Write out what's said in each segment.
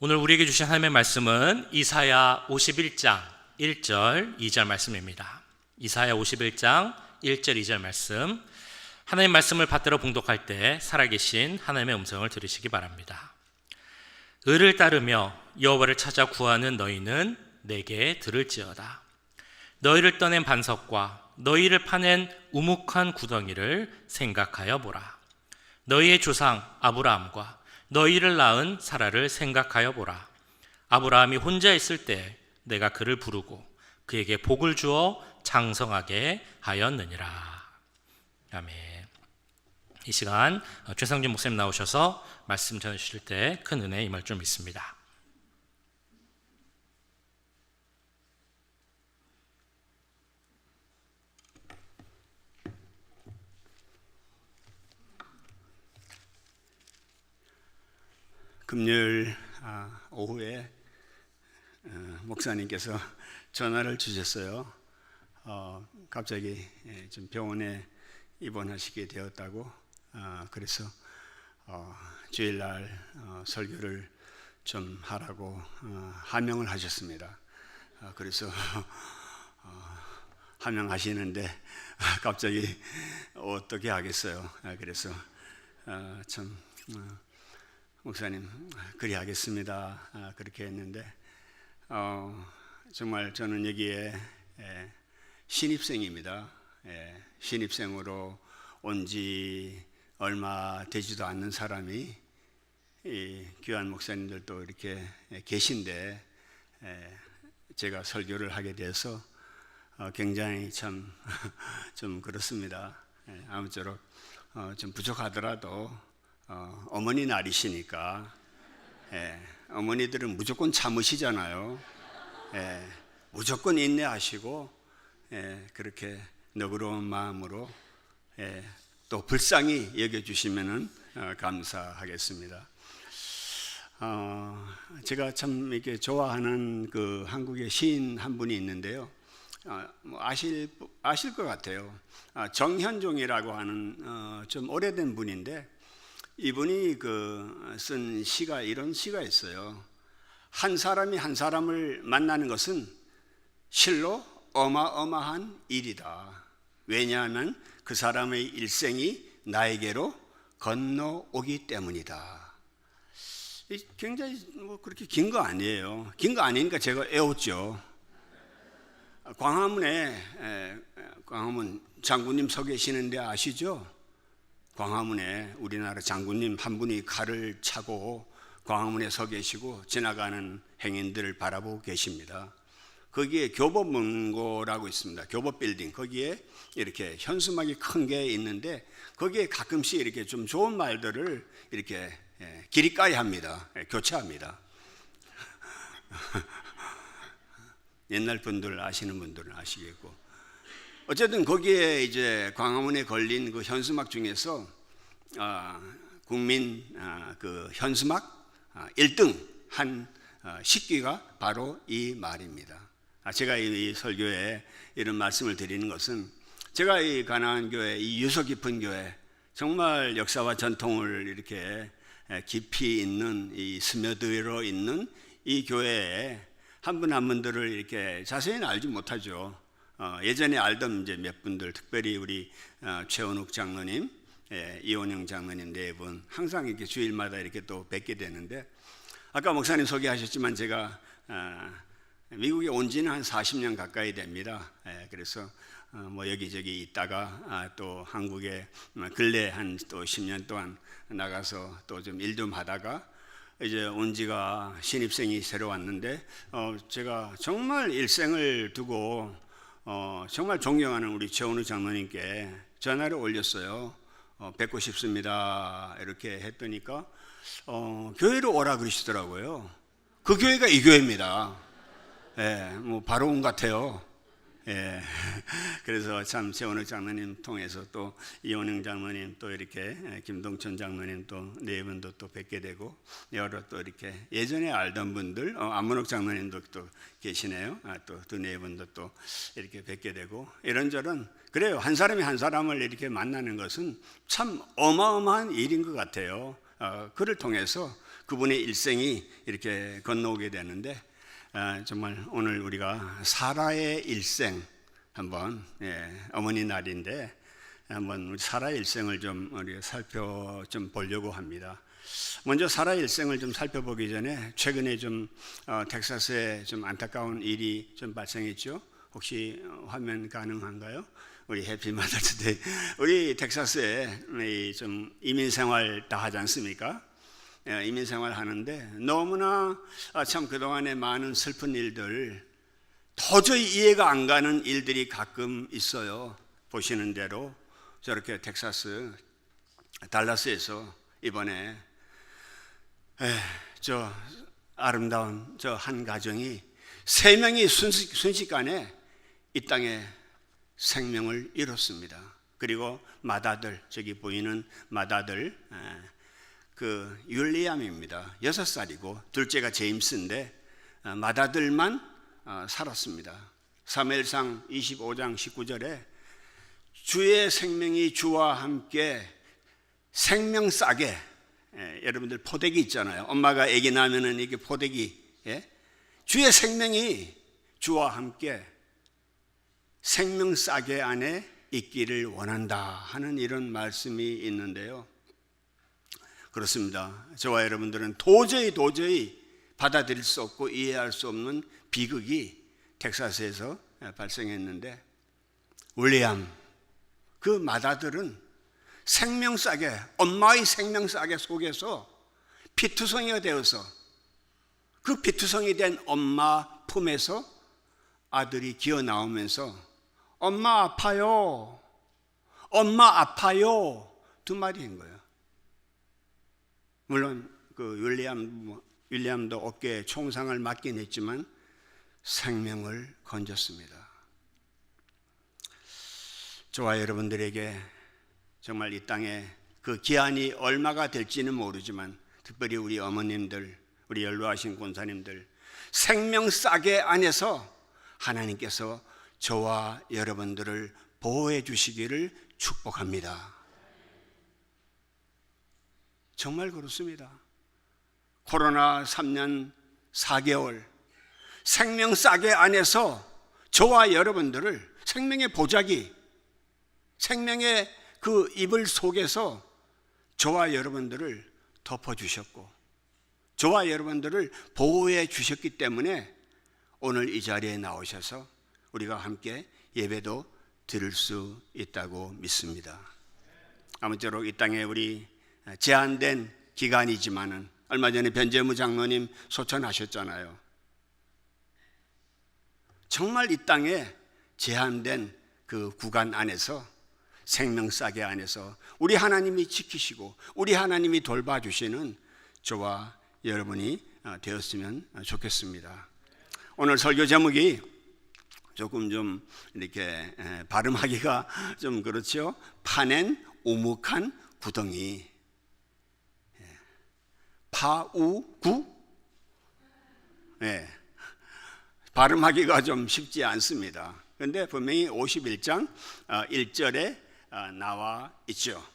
오늘 우리에게 주신 하나님의 말씀은 이사야 51장 1절 2절 말씀입니다. 이사야 51장 1절 2절 말씀, 하나님의 말씀을 받들어 봉독할 때 살아계신 하나님의 음성을 들으시기 바랍니다. 의를 따르며 여호와를 찾아 구하는 너희는 내게 들을지어다. 너희를 떠낸 반석과 너희를 파낸 우묵한 구덩이를 생각하여 보라. 너희의 조상 아브라함과 너희를 낳은 사라를 생각하여 보라. 아브라함이 혼자 있을 때 내가 그를 부르고 그에게 복을 주어 장성하게 하였느니라. 아멘. 이 시간 최상준 목사님 나오셔서 말씀 전해주실 때 큰 은혜 임할 줄 믿습니다. 금요일 오후에 목사님께서 전화를 주셨어요. 갑자기 좀 병원에 입원하시게 되었다고. 그래서 주일날 설교를 좀 하라고 하명을 하셨습니다. 그래서 하명하시는데 갑자기 어떻게 하겠어요. 그래서 참 목사님 그리하겠습니다. 그렇게 했는데 정말 저는 여기에 신입생입니다. 신입생으로 온 지 얼마 되지도 않는 사람이 이 귀한 목사님들도 이렇게 계신데 제가 설교를 하게 돼서 굉장히 참 좀 그렇습니다. 아무쪼록 좀 부족하더라도 어머니 날이시니까 어머니들은 무조건 참으시잖아요. 무조건 인내하시고 그렇게 너그러운 마음으로 또 불쌍히 여겨주시면 감사하겠습니다. 제가 참 이렇게 좋아하는 그 한국의 시인 한 분이 있는데요. 아실 것 같아요. 정현종이라고 하는 좀 오래된 분인데 이분이 쓴 시가 이런 시가 있어요. 한 사람이 한 사람을 만나는 것은 실로 어마어마한 일이다. 왜냐하면 그 사람의 일생이 나에게로 건너오기 때문이다. 굉장히 그렇게 긴 거 아니에요. 긴 거 아니니까 제가 외웠죠. 광화문 장군님 서 계시는데 아시죠? 광화문에 우리나라 장군님 한 분이 칼을 차고 광화문에 서 계시고 지나가는 행인들을 바라보고 계십니다. 거기에 교보문고라고 있습니다. 교보빌딩, 거기에 이렇게 현수막이 큰 게 있는데 거기에 가끔씩 이렇게 좀 좋은 말들을 이렇게 기리까이 합니다. 교체합니다. 옛날 분들 아시는 분들은 아시겠고, 어쨌든 거기에 이제 광화문에 걸린 그 현수막 중에서 국민 그 현수막 1등 한 식기가 바로 이 말입니다. 제가 이 설교에 이런 말씀을 드리는 것은 제가 이 가나안 교회, 이 유서 깊은 교회, 정말 역사와 전통을 이렇게 깊이 있는, 이 스며들어 있는 이 교회에 한 분 한 분들을 이렇게 자세히는 알지 못하죠. 예전에 알던 이제 몇 분들, 특별히 우리 최원욱 장로님, 이원영 장로님 네 분 항상 이렇게 주일마다 이렇게 또 뵙게 되는데, 아까 목사님 소개하셨지만 제가 미국에 온 지는 한 40년 가까이 됩니다. 그래서 뭐 여기저기 있다가 또 한국에 근래 한 또 10년 동안 나가서 또 좀 일 좀 하다가 이제 온 지가 신입생이 새로 왔는데 제가 정말 일생을 두고 정말 존경하는 우리 최원우 장로님께 전화를 올렸어요. 뵙고 싶습니다. 이렇게 했더니까 교회로 오라 그러시더라고요. 그 교회가 이 교회입니다. 뭐 바로 온 것 같아요. 그래서 참 최원우 장로님 통해서 또 이원영 장로님, 또 이렇게 김동천 장로님 또 네 분도 또 뵙게 되고, 여러 또 이렇게 예전에 알던 분들, 안문옥 장로님도 또 계시네요. 또 두 네 분도 또 이렇게 뵙게 되고, 이런저런 그래요. 한 사람이 한 사람을 이렇게 만나는 것은 참 어마어마한 일인 것 같아요. 그를 통해서 그분의 일생이 이렇게 건너오게 되는데 정말 오늘 우리가 사라의 일생 한번 어머니 날인데 한번 우리 사라의 일생을 좀 우리가 보려고 합니다. 먼저 사라의 일생을 좀 살펴보기 전에 최근에 좀 텍사스에 좀 안타까운 일이 좀 발생했죠. 혹시 화면 가능한가요? 우리 해피 마더스데이. 우리 텍사스에 좀 이민 생활 다 하지 않습니까? 이민 생활 하는데 너무나 참 그동안에 많은 슬픈 일들, 도저히 이해가 안 가는 일들이 가끔 있어요. 보시는 대로 저렇게 텍사스 달라스에서 이번에 저 아름다운 저 한 가정이 3명이 순식간에 이 땅에 생명을 잃었습니다. 그리고 맏아들, 저기 보이는 맏아들 그 윌리엄입니다. 6살이고 둘째가 제임스인데 맏아들만 살았습니다. 사무엘상 25장 19절에 주의 생명이 주와 함께 생명 싸게, 여러분들 포대기 있잖아요. 엄마가 아기 낳으면은 이게 포대기, 주의 생명이 주와 함께 생명 싸게 안에 있기를 원한다 하는 이런 말씀이 있는데요. 그렇습니다. 저와 여러분들은 도저히 받아들일 수 없고 이해할 수 없는 비극이 텍사스에서 발생했는데 윌리엄 그 맏아들은 생명 싸게, 엄마의 생명 싸게 속에서 피투성이가 되어서 그 피투성이 된 엄마 품에서 아들이 기어 나오면서 엄마 아파요, 엄마 아파요 두 마디인 거예요. 물론 그 윌리엄도 어깨에 총상을 맞긴 했지만 생명을 건졌습니다. 저와 여러분들에게 정말 이 땅에 그 기한이 얼마가 될지는 모르지만 특별히 우리 어머님들, 우리 연로하신 권사님들 생명 싸게 안에서 하나님께서 저와 여러분들을 보호해 주시기를 축복합니다. 정말 그렇습니다. 코로나 3년 4개월 생명 싸게 안에서 저와 여러분들을 생명의 보자기, 생명의 그 이불 속에서 저와 여러분들을 덮어주셨고 저와 여러분들을 보호해 주셨기 때문에 오늘 이 자리에 나오셔서 우리가 함께 예배도 드릴 수 있다고 믿습니다. 아무쪼록 이 땅에 우리 제한된 기간이지만은 얼마 전에 변재무 장로님 소천하셨잖아요. 정말 이 땅에 제한된 그 구간 안에서 생명 싸게 안에서 우리 하나님이 지키시고 우리 하나님이 돌봐주시는 저와 여러분이 되었으면 좋겠습니다. 오늘 설교 제목이 조금 좀 이렇게 발음하기가 좀 그렇죠. 파낸 우묵한 구덩이. 파우구? 발음하기가 좀 쉽지 않습니다. 그런데 분명히 51장 1절에 나와 있죠.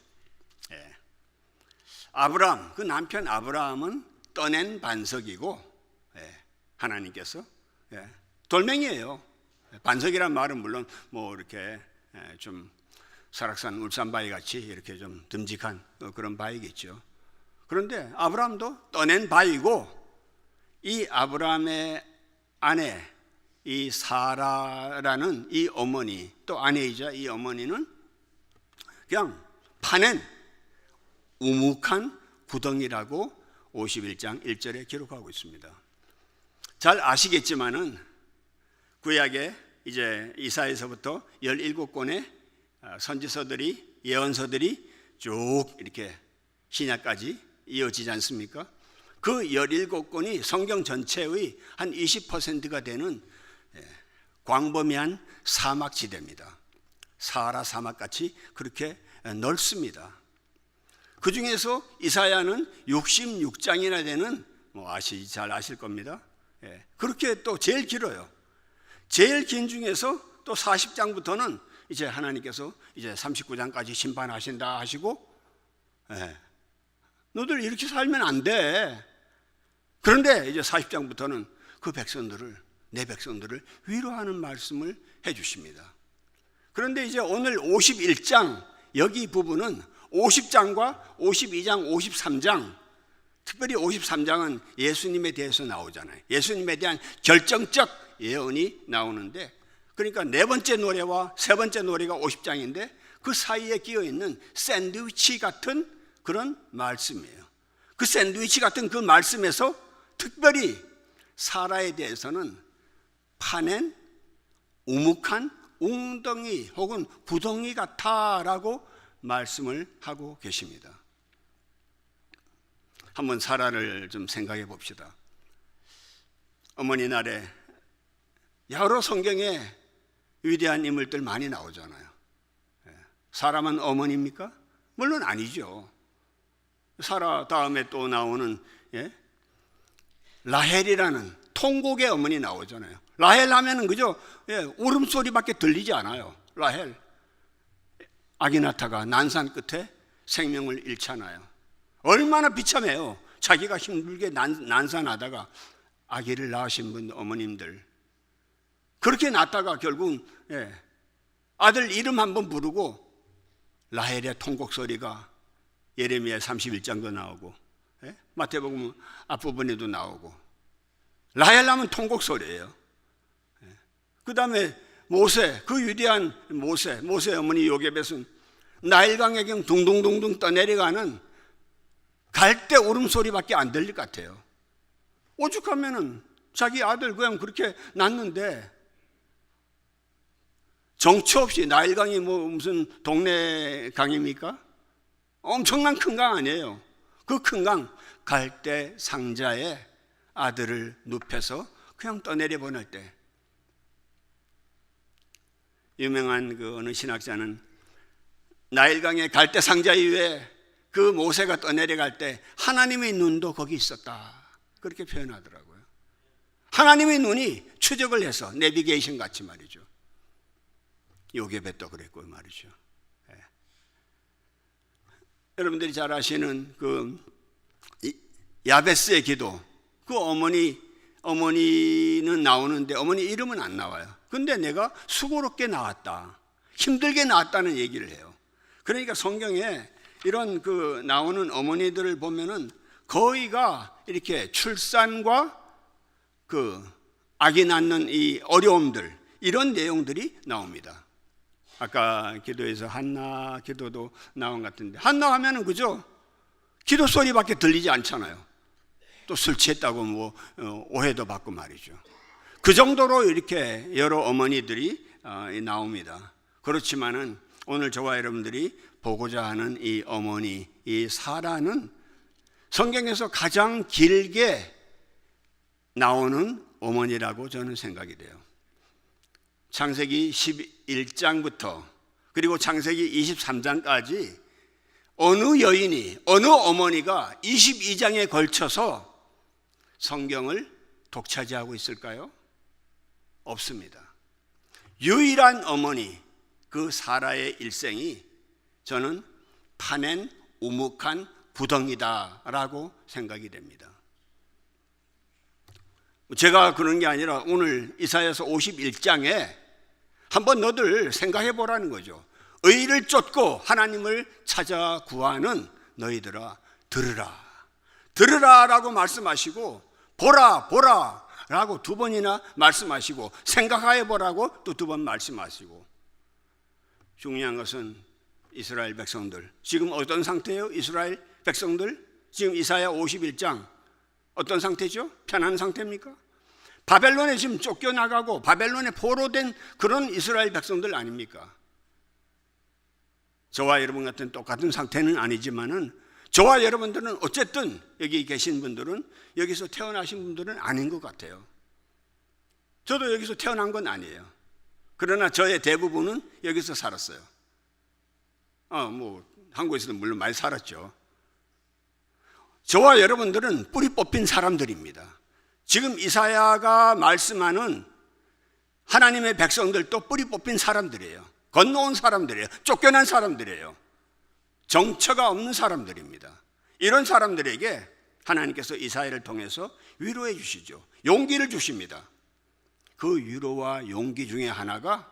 아브라함, 그 남편 아브라함은 떠낸 반석이고 하나님께서 돌멩이에요. 반석이란 말은 물론 뭐 이렇게 좀 설악산 울산바위 같이 이렇게 좀 듬직한 그런 바위겠죠. 그런데 아브라함도 떠낸 바위고 이 아브라함의 아내 이 사라라는 이 어머니 또 아내이자 이 어머니는 그냥 파낸 우묵한 구덩이라고 51장 1절에 기록하고 있습니다. 잘 아시겠지만은 구약에 이제 이사야서부터 17권의 선지서들이 예언서들이 쭉 이렇게 신약까지 이어지지 않습니까? 그 17권이 성경 전체의 한 20%가 되는 광범위한 사막지대입니다. 사하라 사막같이 그렇게 넓습니다. 그 중에서 이사야는 66장이나 되는 잘 아실 겁니다. 그렇게 또 제일 길어요. 제일 긴 중에서 또 40장부터는 이제 하나님께서 이제 39장까지 심판하신다 하시고 너들 이렇게 살면 안 돼. 그런데 이제 40장부터는 그 백성들을, 내 백성들을 위로하는 말씀을 해주십니다. 그런데 이제 오늘 51장 여기 부분은 50장과 52장, 53장, 특별히 53장은 예수님에 대해서 나오잖아요. 예수님에 대한 결정적 예언이 나오는데, 그러니까 네 번째 노래와 세 번째 노래가 50장인데 그 사이에 끼어 있는 샌드위치 같은 그런 말씀이에요. 그 샌드위치 같은 그 말씀에서 특별히 사라에 대해서는 파낸 우묵한 웅덩이 혹은 구덩이 같아라고 말씀을 하고 계십니다. 한번 사라를 좀 생각해 봅시다. 어머니 날에 여러 성경에 위대한 인물들 많이 나오잖아요. 사라만 어머니입니까? 물론 아니죠. 사라 다음에 또 나오는 라헬이라는 통곡의 어머니 나오잖아요. 라헬 하면은 그죠? 울음소리밖에 들리지 않아요. 라헬. 아기나타가 난산 끝에 생명을 잃잖아요. 얼마나 비참해요. 자기가 힘들게 난산하다가 아기를 낳으신 분 어머님들. 그렇게 낳다가 결국 아들 이름 한번 부르고 라헬의 통곡 소리가 예레미야 31장도 나오고 마태복음 앞부분에도 나오고 라헬 하면 통곡 소리예요. 그 다음에 모세, 그 위대한 모세 어머니 요게벳은 나일강에 그냥 둥둥둥둥 떠내려가는 갈대 울음소리밖에 안 들릴 것 같아요. 오죽하면은 자기 아들 그냥 그렇게 낳는데 정처 없이, 나일강이 무슨 동네 강입니까? 엄청난 큰 강 아니에요. 그 큰 강 갈대 상자에 아들을 눕혀서 그냥 떠내려 보낼 때, 유명한 그 어느 신학자는 나일강의 갈대 상자 위에 그 모세가 떠내려갈 때 하나님의 눈도 거기 있었다, 그렇게 표현하더라고요. 하나님의 눈이 추적을 해서 내비게이션 같이 말이죠. 요게벳도 그랬고 말이죠. 여러분들이 잘 아시는 그 야베스의 기도, 그 어머니는 나오는데 어머니 이름은 안 나와요. 근데 내가 수고롭게 나왔다, 힘들게 나왔다는 얘기를 해요. 그러니까 성경에 이런 그 나오는 어머니들을 보면은 거의가 이렇게 출산과 그 아기 낳는 이 어려움들, 이런 내용들이 나옵니다. 아까 기도에서 한나 기도도 나온 것 같은데, 한나 하면은 그죠? 기도 소리밖에 들리지 않잖아요. 또 술 취했다고 뭐 오해도 받고 말이죠. 그 정도로 이렇게 여러 어머니들이 나옵니다. 그렇지만은 오늘 저와 여러분들이 보고자 하는 이 어머니, 이 사라는 성경에서 가장 길게 나오는 어머니라고 저는 생각이 돼요. 창세기 11장부터 그리고 창세기 23장까지 어느 여인이, 어느 어머니가 22장에 걸쳐서 성경을 독차지하고 있을까요? 없습니다. 유일한 어머니, 그 사라의 일생이 저는 파낸 우묵한 부덩이다라고 생각이 됩니다. 제가 그런 게 아니라 오늘 이사야서 51장에 한번 너들 생각해 보라는 거죠. 의를 쫓고 하나님을 찾아 구하는 너희들아 들으라, 들으라라고 말씀하시고, 보라 보라 라고 두 번이나 말씀하시고, 생각해 보라고 또 두 번 말씀하시고. 중요한 것은 이스라엘 백성들 지금 어떤 상태예요? 이스라엘 백성들 지금 이사야 51장 어떤 상태죠? 편한 상태입니까? 바벨론에 지금 쫓겨나가고 바벨론에 포로된 그런 이스라엘 백성들 아닙니까? 저와 여러분 같은 똑같은 상태는 아니지만은 저와 여러분들은 어쨌든 여기 계신 분들은, 여기서 태어나신 분들은 아닌 것 같아요. 저도 여기서 태어난 건 아니에요. 그러나 저의 대부분은 여기서 살았어요. 뭐 한국에서도 물론 많이 살았죠. 저와 여러분들은 뿌리 뽑힌 사람들입니다. 지금 이사야가 말씀하는 하나님의 백성들도 뿌리 뽑힌 사람들이에요. 건너온 사람들이에요. 쫓겨난 사람들이에요. 정처가 없는 사람들입니다. 이런 사람들에게 하나님께서 이사야를 통해서 위로해 주시죠. 용기를 주십니다. 그 위로와 용기 중에 하나가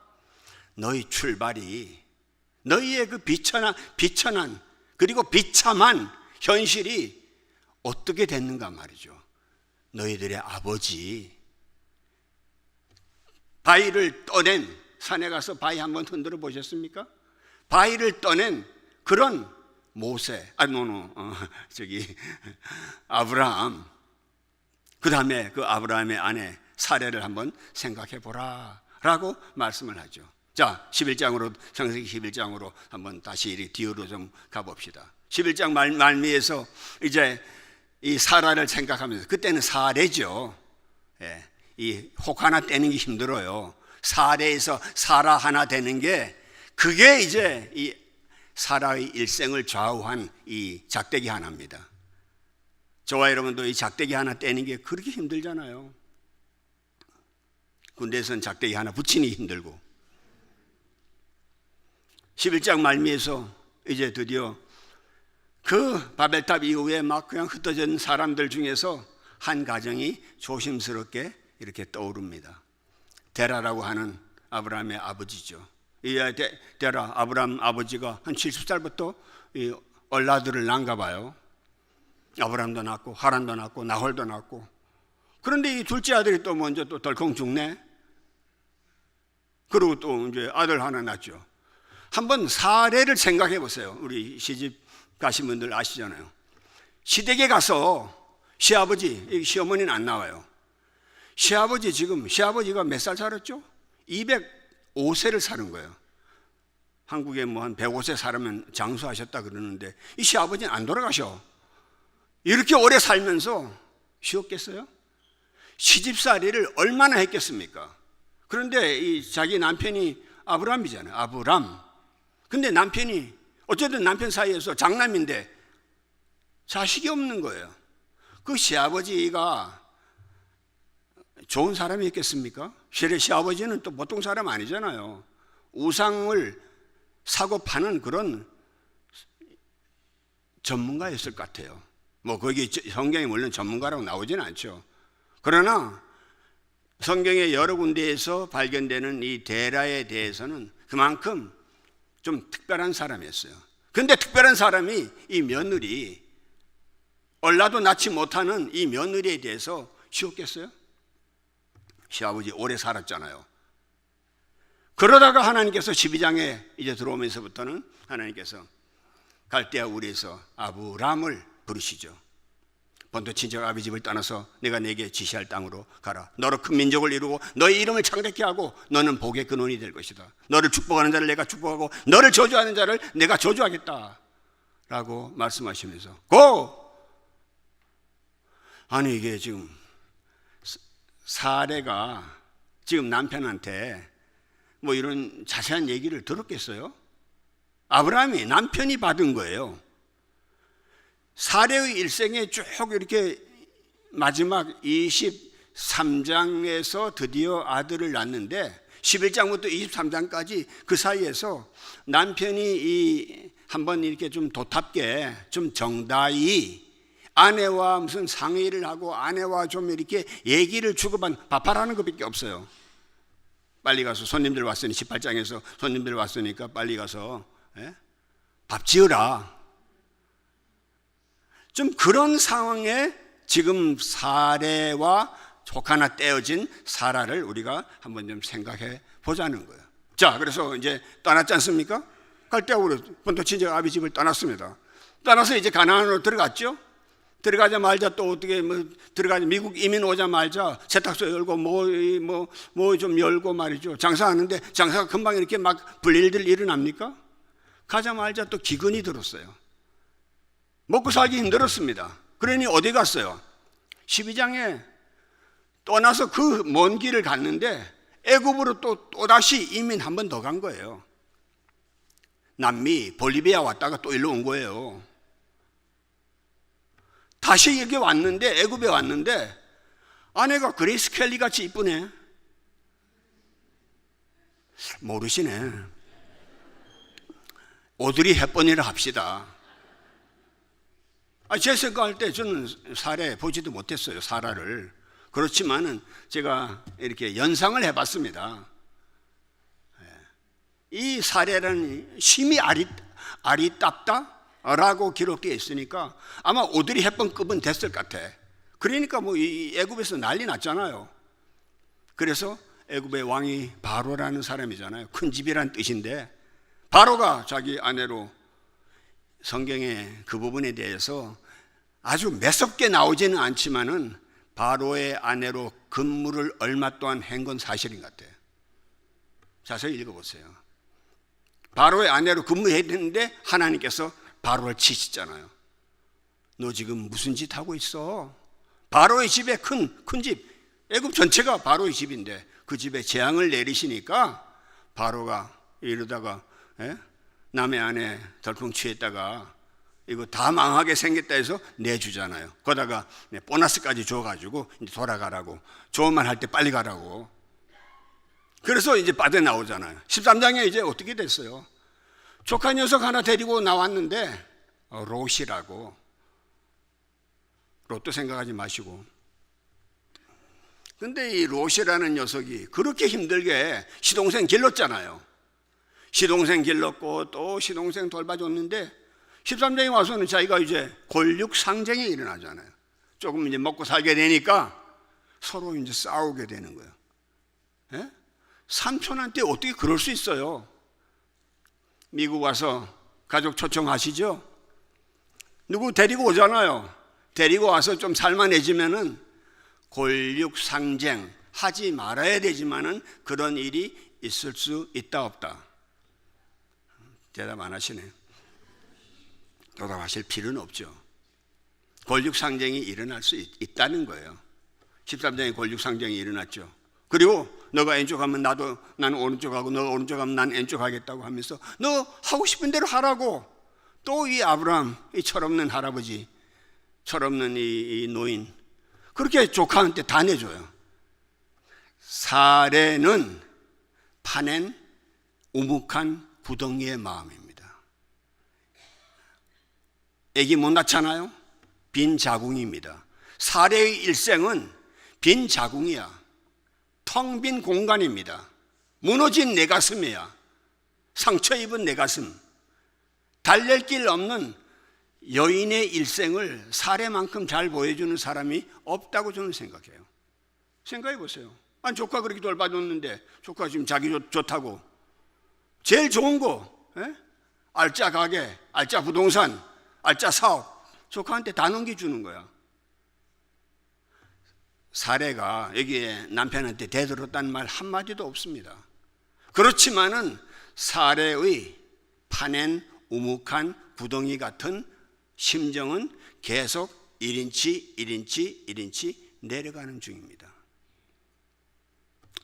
너희 출발이, 너희의 그 비천한 그리고 비참한 현실이 어떻게 됐는가 말이죠. 너희들의 아버지, 바위를 떠낸, 산에 가서 바위 한번 흔들어 보셨습니까? 바위를 떠낸 그런 모세, 아브라함, 그 다음에 그 아브라함의 아내 사례를 한번 생각해 보라 라고 말씀을 하죠. 자, 11장으로, 창세기 11장으로 한번 다시 뒤로 좀 가봅시다. 11장 말미에서 이제 이 사라를 생각하면서, 그때는 사례죠. 예, 이 혹 하나 떼는 게 힘들어요. 사례에서 사라 하나 되는 게, 그게 이제 이 사라의 일생을 좌우한 이 작대기 하나입니다. 저와 여러분도 이 작대기 하나 떼는 게 그렇게 힘들잖아요. 군대에서는 작대기 하나 붙이니 힘들고. 11장 말미에서 이제 드디어 그 바벨탑 이후에 막 그냥 흩어진 사람들 중에서 한 가정이 조심스럽게 이렇게 떠오릅니다. 데라라고 하는 아브라함의 아버지죠. 이 데라, 아브라함 아버지가 한 70살부터 이 얼라들을 낳은가 봐요. 아브라함도 낳고 하란도 낳고 나홀도 낳고. 그런데 이 둘째 아들이 또 먼저 또 덜컹 죽네. 그리고 또 이제 아들 하나 낳죠. 한번 사례를 생각해 보세요. 우리 시집 가신 분들 아시잖아요. 시댁에 가서 시아버지, 시어머니는 안 나와요. 시아버지가 몇 살 살았죠? 205세를 사는 거예요. 한국에 뭐 한 105세 살면 장수하셨다 그러는데 이 시아버지는 안 돌아가셔. 이렇게 오래 살면서 쉬었겠어요? 시집살이를 얼마나 했겠습니까? 그런데 이 자기 남편이 아브람이잖아요. 아브람. 근데 남편이 어쨌든 남편 사이에서 장남인데 자식이 없는 거예요. 그 시아버지가 좋은 사람이었겠습니까? 시아버지는 또 보통 사람 아니잖아요. 우상을 사고 파는 그런 전문가였을 것 같아요. 뭐 거기 성경에 물론 전문가라고 나오지는 않죠. 그러나 성경의 여러 군데에서 발견되는 이 데라에 대해서는 그만큼 좀 특별한 사람이었어요. 근데 특별한 사람이 이 며느리, 얼라도 낳지 못하는 이 며느리에 대해서 쉬웠겠어요? 시아버지 오래 살았잖아요. 그러다가 하나님께서 12장에 이제 들어오면서부터는 하나님께서 갈대아 우리에서 아브람을 부르시죠. 본토 친척 아비 집을 떠나서 내가 내게 지시할 땅으로 가라. 너로 큰 민족을 이루고 너의 이름을 창대케 하고 너는 복의 근원이 될 것이다. 너를 축복하는 자를 내가 축복하고 너를 저주하는 자를 내가 저주하겠다 라고 말씀하시면서 아니 이게 지금 사례가 지금 남편한테 뭐 이런 자세한 얘기를 들었겠어요? 아브라함이 남편이 받은 거예요. 사례의 일생에 쭉 이렇게 마지막 23장에서 드디어 아들을 낳는데 11장부터 23장까지 그 사이에서 남편이 한번 이렇게 좀 도탑게 좀 정다이 아내와 무슨 상의를 하고 아내와 좀 이렇게 얘기를 주고받는 밥하라는 것밖에 없어요. 빨리 가서 손님들 왔으니 18장에서 손님들 왔으니까 빨리 가서 밥 지으라. 좀 그런 상황에 지금 사례와 족 하나 떼어진 사라를 우리가 한번 좀 생각해 보자는 거예요. 자, 그래서 이제 떠났지 않습니까? 갈대아우로 본토 친척 아비 집을 떠났습니다. 떠나서 이제 가나안으로 들어갔죠. 들어가자마자 또 어떻게 미국 이민 오자마자 세탁소 열고 뭐 좀 열고 말이죠. 장사하는데 장사가 금방 이렇게 막 불일들 일어납니까? 가자마자 또 기근이 들었어요. 먹고 살기 힘들었습니다. 그러니 어디 갔어요? 12장에 떠나서 그 먼 길을 갔는데 애굽으로 또다시 이민 한 번 더 간 거예요. 남미 볼리비아 왔다가 또 일로 온 거예요. 다시 여기 왔는데 애굽에 왔는데 아내가 그레이스 켈리 같이 이쁘네. 모르시네. 오드리 헵번이라 합시다. 제 생각할 때 저는 사례 보지도 못했어요, 사라를. 그렇지만은 제가 이렇게 연상을 해봤습니다. 이 사례는 심히 아리답다라고 기록되어 있으니까 아마 오드리 헵번급은 됐을 것 같아. 그러니까 뭐 이 애굽에서 난리 났잖아요. 그래서 애굽의 왕이 바로라는 사람이잖아요. 큰 집이란 뜻인데, 바로가 자기 아내로, 성경에 그 부분에 대해서 아주 매섭게 나오지는 않지만은 바로의 아내로 근무를 얼마 동안 한 건 사실인 것 같아요. 자세히 읽어보세요. 바로의 아내로 근무했는데 하나님께서 바로를 치시잖아요. 너 지금 무슨 짓 하고 있어? 바로의 집에 큰 집, 애굽 전체가 바로의 집인데 그 집에 재앙을 내리시니까 바로가 이러다가 남의 아내 덜컹 취했다가 이거 다 망하게 생겼다 해서 내주잖아요. 거다가 보너스까지 줘가지고 이제 돌아가라고, 좋은 말 할 때 빨리 가라고. 그래서 이제 빠져나오잖아요. 13장에 이제 어떻게 됐어요? 조카 녀석 하나 데리고 나왔는데 롯이라고. 롯도 생각하지 마시고. 근데 이 롯이라는 녀석이 그렇게 힘들게 시동생 길렀잖아요. 시동생 길렀고 또 시동생 돌봐줬는데 13장에 와서는 자기가 이제 골육상쟁이 일어나잖아요. 조금 이제 먹고 살게 되니까 서로 이제 싸우게 되는 거예요. 예? 삼촌한테 어떻게 그럴 수 있어요? 미국 와서 가족 초청하시죠? 누구 데리고 오잖아요. 데리고 와서 좀 살만해지면은 골육상쟁 하지 말아야 되지만은 그런 일이 있을 수 있다 없다? 대답 안 하시네요. 대답하실 필요는 없죠. 골육상쟁이 일어날 수 있다는 거예요. 13장에 골육상쟁이 일어났죠. 그리고 너가 왼쪽 하면 나는 오른쪽 하고, 너가 오른쪽 하면 난 왼쪽 하겠다고 하면서 너 하고 싶은 대로 하라고. 또 이 아브라함, 이 철없는 할아버지, 철없는 이 노인, 그렇게 조카한테 다 내줘요. 사례는 파낸 우묵한 구덩이의 마음입니다. 애기 못 낳잖아요? 빈 자궁입니다. 사례의 일생은 빈 자궁이야. 텅 빈 공간입니다. 무너진 내 가슴이야. 상처 입은 내 가슴. 달랠 길 없는 여인의 일생을 사례만큼 잘 보여주는 사람이 없다고 저는 생각해요. 생각해 보세요. 아니, 조카 그렇게 돌봐줬는데, 조카 지금 자기 좋다고 제일 좋은 거, 알짜 가게, 알짜 부동산, 알짜 사업, 조카한테 다 넘겨주는 거야. 사례가 여기에 남편한테 대들었다는 말 한마디도 없습니다. 그렇지만은 사례의 파낸 우묵한 구덩이 같은 심정은 계속 1인치 내려가는 중입니다.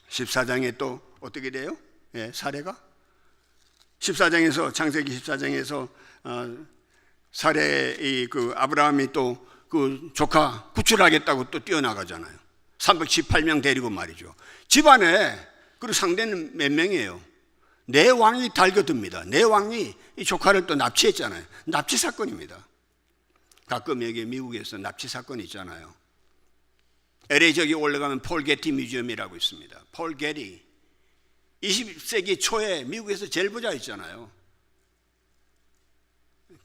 14장에 또 어떻게 돼요? 사례가 14장에서, 창세기 14장에서 사례의 그 아브라함이 또 그 조카 구출하겠다고 또 뛰어나가잖아요. 318명 데리고 말이죠. 집안에, 그리고 상대는 몇 명이에요? 네 왕이 달겨듭니다. 네 왕이 이 조카를 또 납치했잖아요. 납치 사건입니다. 가끔 여기 미국에서 납치 사건이 있잖아요. LA 저기 올라가면 폴 게티 뮤지엄이라고 있습니다. 폴 게티 20세기 초에 미국에서 제일 부자 있잖아요.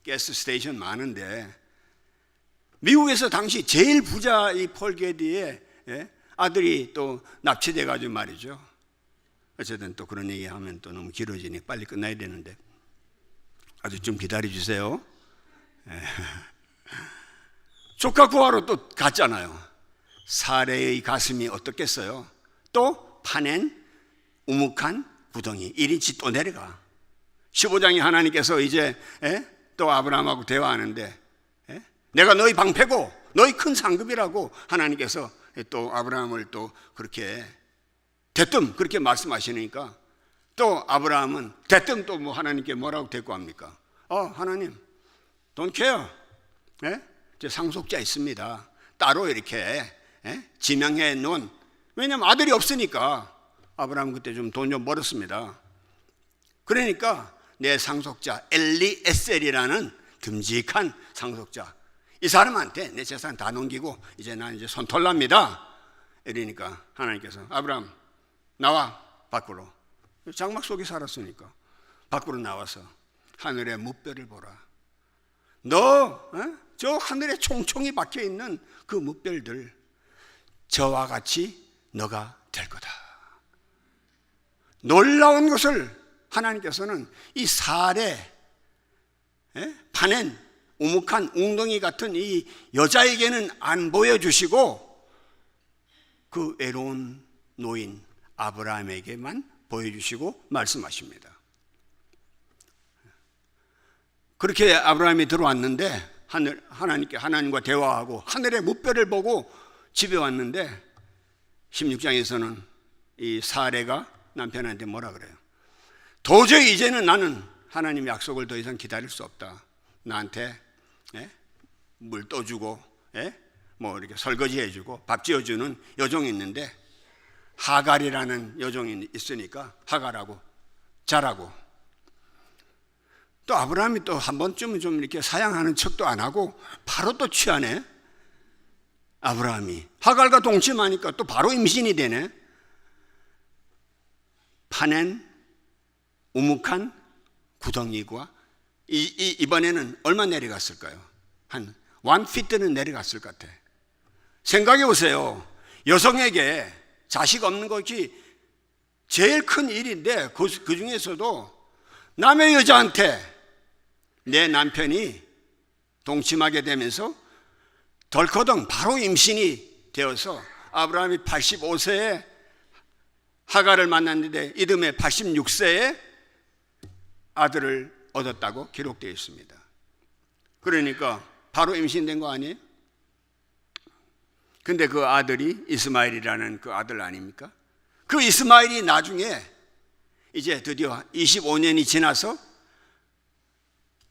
가스 스테이션 많은데 미국에서 당시 제일 부자 이 폴 게티의 아들이 또 납치돼 가지고 말이죠. 어쨌든 또 그런 얘기하면 또 너무 길어지니 빨리 끝나야 되는데 아주 좀 기다려 주세요. 조카 구하러 또 갔잖아요. 사례의 가슴이 어떻겠어요? 또 파낸 우묵한 구덩이 1인치 또 내려가. 15장에 하나님께서 이제 또 아브라함하고 대화하는데 내가 너희 방패고 너희 큰 상급이라고 하나님께서 또 아브라함을 또 그렇게 대뜸 그렇게 말씀하시니까 또 아브라함은 대뜸 또 뭐 하나님께 뭐라고 대꾸합니까? 하나님 don't care. 제 상속자 있습니다. 따로 이렇게 지명해 놓은, 왜냐하면 아들이 없으니까. 아브라함 그때 좀 돈 좀 벌었습니다. 그러니까 내 상속자 엘리에셀이라는 듬직한 상속자, 이 사람한테 내 재산 다 넘기고 이제 난 이제 손 털랍니다. 이러니까 하나님께서 아브라함 나와 밖으로. 장막 속에 살았으니까 밖으로 나와서 하늘의 무별을 보라. 너 저 하늘에 총총이 박혀 있는 그 무별들 저와 같이 너가 될 거다. 놀라운 것을 하나님께서는 이 사례 파낸 우묵한 웅덩이 같은 이 여자에게는 안 보여주시고 그 외로운 노인 아브라함에게만 보여주시고 말씀하십니다. 그렇게 아브라함이 들어왔는데 하나님과 대화하고 하늘의 무별을 보고 집에 왔는데 16장에서는 이 사례가 남편한테 뭐라 그래요? 도저히 이제는 나는 하나님 약속을 더 이상 기다릴 수 없다. 나한테 물 떠주고 뭐 이렇게 설거지 해주고 밥 지어주는 여종이 있는데 하갈이라는 여종이 있으니까 하갈하고 자라고. 또 아브라함이 또 한 번쯤은 좀 이렇게 사양하는 척도 안 하고 바로 또 취하네. 아브라함이 하갈과 동침하니까 또 바로 임신이 되네. 파낸 우묵한 구덩이가 이번에는 얼마 내려갔을까요? 한 1피트는 내려갔을 것 같아. 생각해 보세요. 여성에게 자식 없는 것이 제일 큰 일인데 그 중에서도 남의 여자한테 내 남편이 동침하게 되면서 덜커덩 바로 임신이 되어서 아브라함이 85세에 하갈을 만났는데 이듬해 86세에 아들을 얻었다고 기록되어 있습니다. 그러니까 바로 임신된 거 아니에요? 근데 그 아들이 이스마엘이라는 그 아들 아닙니까? 그 이스마엘이 나중에 이제 드디어 25년이 지나서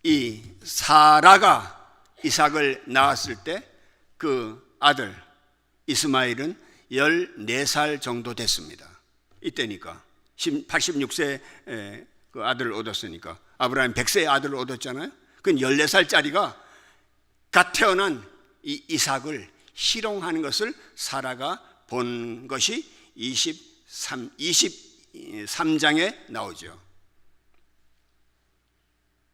이 사라가 이삭을 낳았을 때 그 아들 이스마엘은 14살 정도 됐습니다. 이때니까 86세 그 아들을 얻었으니까 아브라함 100세의 아들을 얻었잖아요. 그 14살짜리가 갓 태어난 이 이삭을 희롱하는 것을 사라가 본 것이 23장에 나오죠.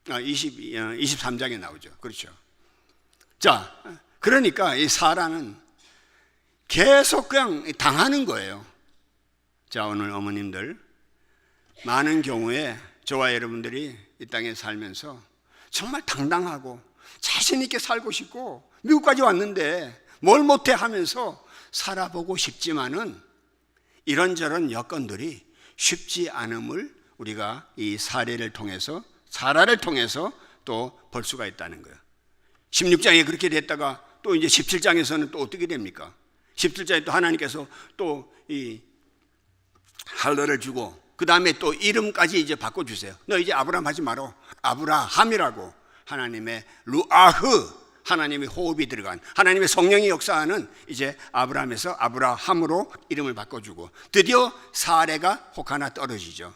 23장에 나오죠. 그렇죠. 자, 그러니까 이 사라는 계속 그냥 당하는 거예요. 자, 오늘 어머님들 많은 경우에 저와 여러분들이 이 땅에 살면서 정말 당당하고 자신 있게 살고 싶고 미국까지 왔는데 뭘 못해 하면서 살아보고 싶지만은 이런저런 여건들이 쉽지 않음을 우리가 이 사례를 통해서 사라를 통해서 또 볼 수가 있다는 거예요. 16장에 그렇게 됐다가 또 이제 17장에서는 또 어떻게 됩니까? 17장에 또 하나님께서 또 이 할례를 주고 그 다음에 또 이름까지 이제 바꿔주세요. 너 이제 아브라함 하지 말어. 아브라함이라고 하나님의 루아흐 하나님의 호흡이 들어간 하나님의 성령이 역사하는 이제 아브라함에서 아브라함으로 이름을 바꿔주고 드디어 사례가 혹 하나 떨어지죠.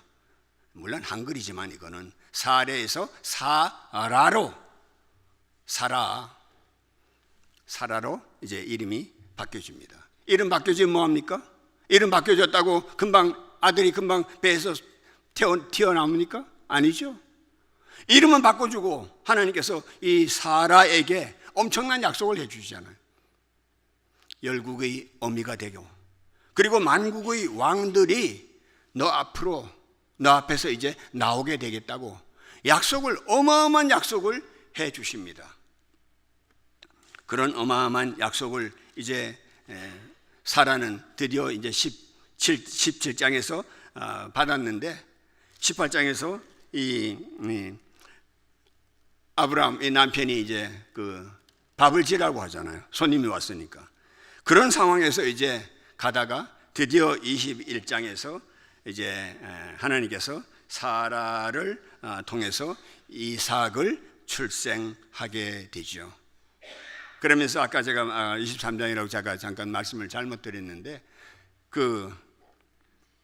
물론 한글이지만 이거는 사례에서 사라로 사라로 이제 이름이 바뀌어집니다. 이름 바뀌어지면 뭐합니까? 이름 바뀌어졌다고 아들이 금방 배에서 튀어나옵니까? 아니죠. 이름은 바꿔주고 하나님께서 이 사라에게 엄청난 약속을 해주시잖아요. 열국의 어미가 되고 그리고 만국의 왕들이 너 앞에서 이제 나오게 되겠다고 어마어마한 약속을 해주십니다. 그런 어마어마한 약속을 이제 사라는 드디어 이제 17장에서 받았는데 18장에서 이 아브라함 이 남편이 이제 그 밥을 지라고 하잖아요. 손님이 왔으니까. 그런 상황에서 이제 가다가 드디어 21장에서 이제 하나님께서 사라를 통해서 이삭을 출생하게 되죠. 그러면서 아까 제가 23장이라고 제가 잠깐 말씀을 잘못 드렸는데 그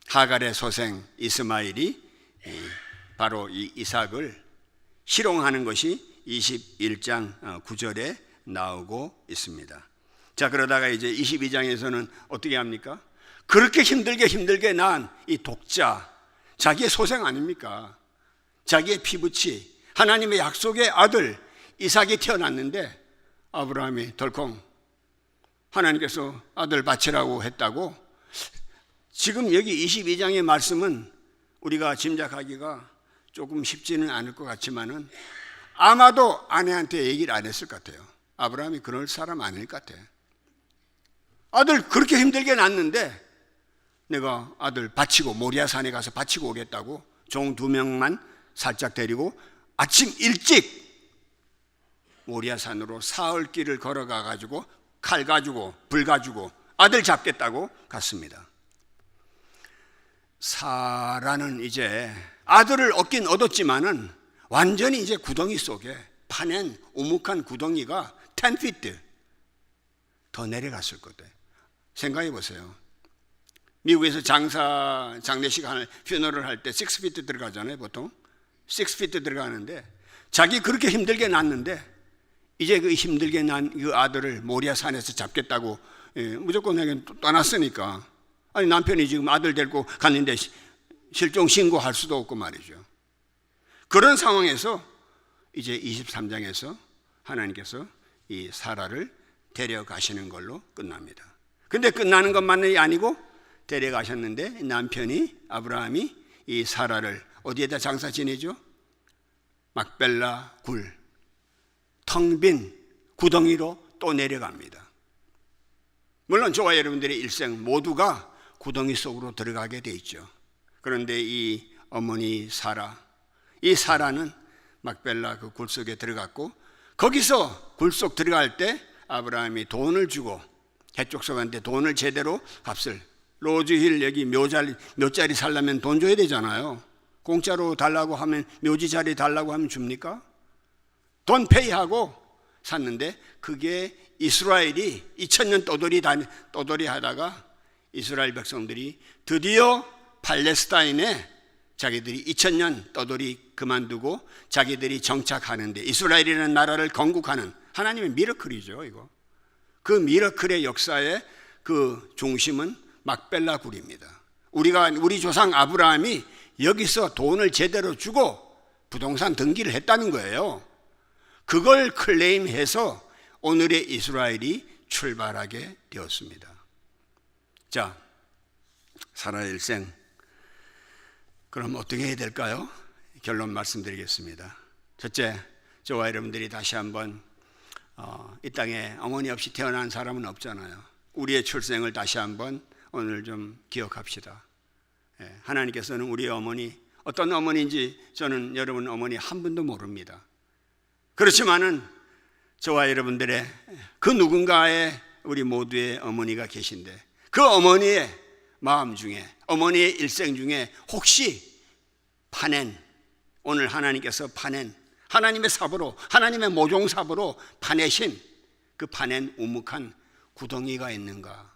하갈의 소생 이스마엘이 바로 이 이삭을 희롱하는 것이 21장 9절에 나오고 있습니다. 자, 그러다가 이제 22장에서는 어떻게 합니까? 그렇게 힘들게 낳은 이 독자, 자기의 소생 아닙니까? 자기의 피부치, 하나님의 약속의 아들 이삭이 태어났는데 아브라함이 덜컹 하나님께서 아들 바치라고 했다고. 지금 여기 22장의 말씀은 우리가 짐작하기가 조금 쉽지는 않을 것 같지만은 아마도 아내한테 얘기를 안 했을 것 같아요. 아브라함이 그럴 사람 아닐 것 같아요. 아들 그렇게 힘들게 낳는데 내가 아들 바치고 모리아산에 가서 바치고 오겠다고 종 2명만 살짝 데리고 아침 일찍 모리아산으로 사흘 길을 걸어가 가지고 칼 가지고 불 가지고 아들 잡겠다고 갔습니다. 사라는 이제 아들을 얻긴 얻었지만은 완전히 이제 구덩이 속에 파낸 우묵한 구덩이가 10피트 더 내려갔을 거다. 생각해 보세요. 미국에서 장례식 하는 퓨너럴 할 때 6피트 들어가잖아요. 보통 6피트 들어가는데 자기 그렇게 힘들게 낳는데 이제 그 힘들게 난 그 아들을 모리아산에서 잡겠다고 무조건 내게 떠났으니까, 아니 남편이 지금 아들 데리고 갔는데 실종 신고할 수도 없고 말이죠. 그런 상황에서 이제 23장에서 하나님께서 이 사라를 데려가시는 걸로 끝납니다. 근데 끝나는 것만이 아니고 데려가셨는데 남편이 아브라함이 이 사라를 어디에다 장사 지내죠? 막벨라 굴, 텅 빈 구덩이로 또 내려갑니다. 물론 저와 여러분들의 일생 모두가 구덩이 속으로 들어가게 돼 있죠. 그런데 이 어머니 사라, 이 사라는 막벨라 그 굴 속에 들어갔고, 거기서 굴 속 들어갈 때 아브라함이 돈을 주고 해족속한테 돈을 제대로 값을, 로즈힐 여기 묘자리 살려면 돈 줘야 되잖아요. 공짜로 달라고 하면, 묘지 자리 달라고 하면 줍니까? 돈 페이하고 샀는데 그게 이스라엘이 2000년 떠돌이 하다가 이스라엘 백성들이 드디어 팔레스타인에 자기들이 2000년 떠돌이 그만두고 자기들이 정착하는데 이스라엘이라는 나라를 건국하는 하나님의 미러클이죠. 이거 그 미러클의 역사의 그 중심은 막벨라 굴입니다. 우리 조상 아브라함이 여기서 돈을 제대로 주고 부동산 등기를 했다는 거예요. 그걸 클레임해서 오늘의 이스라엘이 출발하게 되었습니다. 자, 사라의 일생, 그럼 어떻게 해야 될까요? 결론 말씀드리겠습니다. 첫째, 저와 여러분들이 다시 한번 이 땅에 어머니 없이 태어난 사람은 없잖아요. 우리의 출생을 다시 한번 오늘 좀 기억합시다. 하나님께서는 우리의 어머니, 어떤 어머니인지 저는 여러분 어머니 한 분도 모릅니다. 그렇지만은 저와 여러분들의 그 누군가의 우리 모두의 어머니가 계신데 그 어머니의 마음 중에, 어머니의 일생 중에 혹시 파낸, 오늘 하나님께서 파낸, 하나님의 삽으로, 하나님의 모종삽으로 파내신 그 파낸 우묵한 구덩이가 있는가?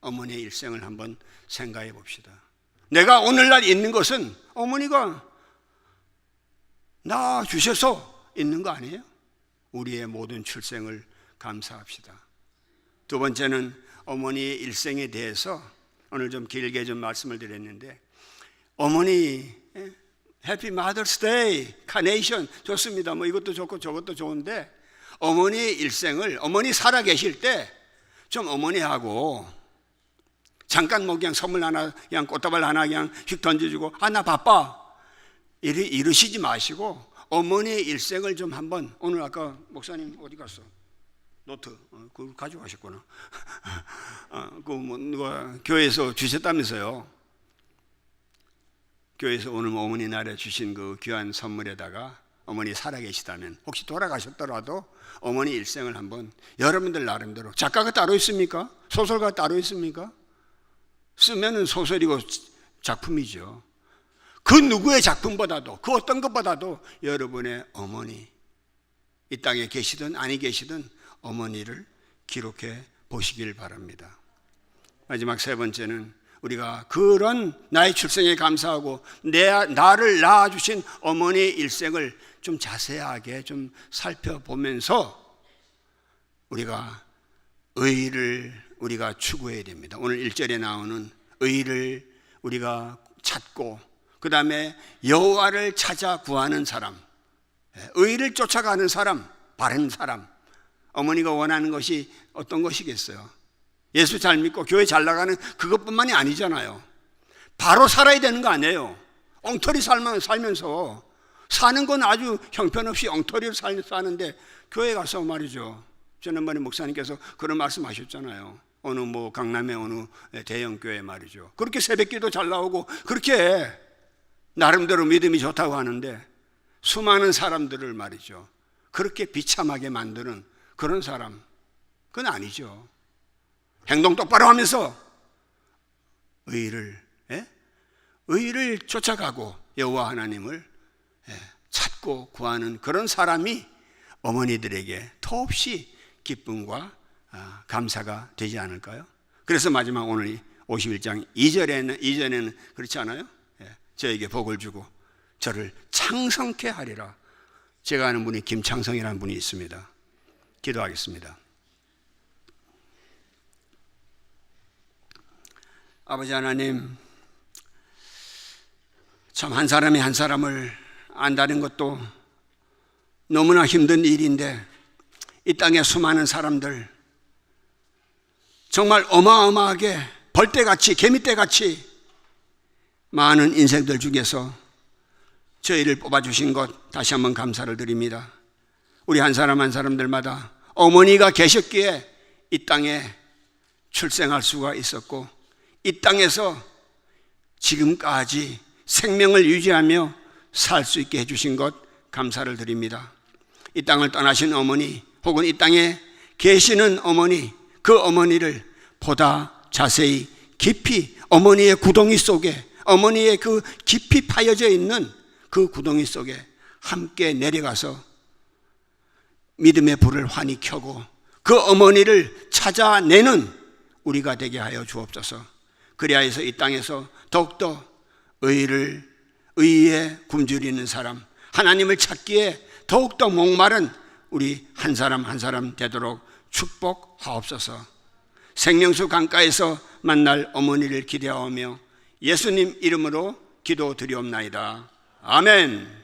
어머니의 일생을 한번 생각해 봅시다. 내가 오늘날 있는 것은 어머니가 낳아주셔서 있는 거 아니에요? 우리의 모든 출생을 감사합시다. 두 번째는 어머니의 일생에 대해서 오늘 좀 길게 좀 말씀을 드렸는데, 어머니 해피 마더스 데이 카네이션 좋습니다. 뭐 이것도 좋고 저것도 좋은데 어머니의 일생을, 어머니 살아 계실 때 좀 어머니하고 잠깐 뭐 그냥 선물 하나, 그냥 꽃다발 하나 그냥 휙 던져주고 나 바빠 이러시지 마시고 어머니의 일생을 좀 한번, 오늘 아까 목사님 어디 갔어? 노트 그거 가져가셨구나. 그 뭐 누가 교회에서 주셨다면서요. 교회에서 오늘 어머니 날에 주신 그 귀한 선물에다가 어머니 살아계시다면, 혹시 돌아가셨더라도 어머니 일생을 한번 여러분들 나름대로, 작가가 따로 있습니까? 소설가 따로 있습니까? 쓰면은 소설이고 작품이죠. 그 누구의 작품보다도, 그 어떤 것보다도 여러분의 어머니, 이 땅에 계시든 아니 계시든 어머니를 기록해 보시길 바랍니다. 마지막 세 번째는 우리가 그런 나의 출생에 감사하고 나를 낳아주신 어머니의 일생을 좀 자세하게 좀 살펴보면서 우리가 의를 우리가 추구해야 됩니다. 오늘 1절에 나오는 의를 우리가 찾고 그 다음에 여호와를 찾아 구하는 사람, 의를 쫓아가는 사람, 바른 사람. 어머니가 원하는 것이 어떤 것이겠어요? 예수 잘 믿고 교회 잘 나가는 그것뿐만이 아니잖아요. 바로 살아야 되는 거 아니에요. 엉터리 살면서 사는 건 아주 형편없이 엉터리로 사는데 교회 가서 말이죠. 지난번에 목사님께서 그런 말씀하셨잖아요. 어느 강남의 어느 대형 교회 말이죠. 그렇게 새벽기도 잘 나오고 그렇게 나름대로 믿음이 좋다고 하는데 수많은 사람들을 말이죠. 그렇게 비참하게 만드는 그런 사람, 그건 아니죠. 행동 똑바로 하면서 의를 쫓아가고 여호와 하나님을 찾고 구하는 그런 사람이 어머니들에게 더없이 기쁨과 감사가 되지 않을까요? 그래서 마지막 오늘 51장 2절에는 그렇지 않아요? 저에게 복을 주고 저를 창성케 하리라. 제가 아는 분이 김창성이라는 분이 있습니다. 기도하겠습니다. 아버지 하나님, 참 한 사람이 한 사람을 안다는 것도 너무나 힘든 일인데 이 땅에 수많은 사람들 정말 어마어마하게 벌떼같이 개미떼같이 많은 인생들 중에서 저희를 뽑아주신 것 다시 한번 감사를 드립니다. 우리 한 사람 한 사람들마다 어머니가 계셨기에 이 땅에 출생할 수가 있었고 이 땅에서 지금까지 생명을 유지하며 살 수 있게 해주신 것 감사를 드립니다. 이 땅을 떠나신 어머니 혹은 이 땅에 계시는 어머니, 그 어머니를 보다 자세히 깊이 어머니의 구덩이 속에, 어머니의 그 깊이 파여져 있는 그 구덩이 속에 함께 내려가서 믿음의 불을 환히 켜고 그 어머니를 찾아내는 우리가 되게 하여 주옵소서. 그리하여서 이 땅에서 더욱더 의에 굶주리는 사람, 하나님을 찾기에 더욱더 목마른 우리 한 사람 한 사람 되도록 축복하옵소서. 생명수 강가에서 만날 어머니를 기대하며 예수님 이름으로 기도드리옵나이다. 아멘.